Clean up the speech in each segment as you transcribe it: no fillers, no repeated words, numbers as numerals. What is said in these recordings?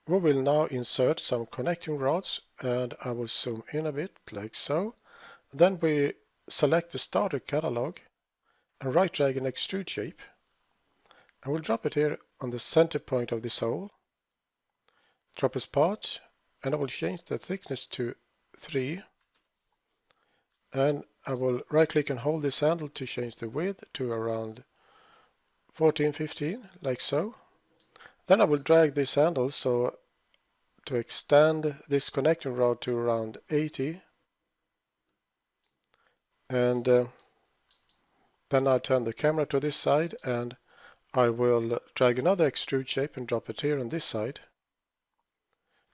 We will now insert some connecting rods, and I will zoom in a bit like so. Then we select the starter catalog and right drag an extrude shape, and we'll drop it here on the center point of this hole. Drop a spot, and I will change the thickness to 3, and I will right click and hold this handle to change the width to around 14-15 like so. Then I will drag this handle so to extend this connecting rod to around 80, and then I'll turn the camera to this side, and I will drag another extrude shape and drop it here on this side.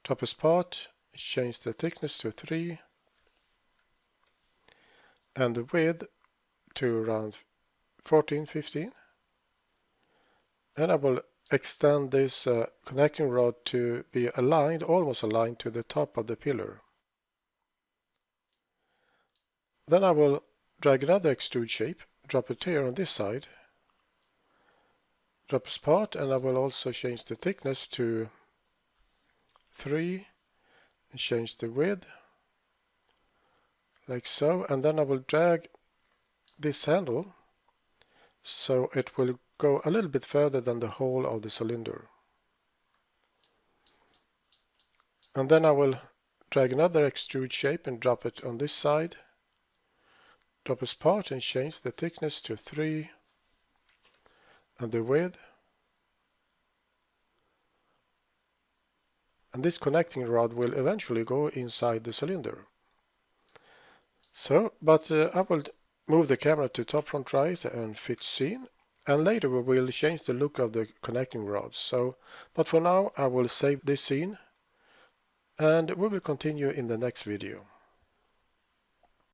Drop a spot, change the thickness to 3 and the width to around 14-15, and I will extend this connecting rod to be aligned, almost aligned to the top of the pillar. Then I will drag another extrude shape, drop it here on this side, drop a spot, and I will also change the thickness to 3 and change the width like so, and then I will drag this handle so it will go a little bit further than the hole of the cylinder. And then I will drag another extrude shape and drop it on this side, drop a spot and change the thickness to 3 and the width. And this connecting rod will eventually go inside the cylinder. But I will move the camera to top front right and fit scene, and later we will change the look of the connecting rods. But for now I will save this scene, and we will continue in the next video.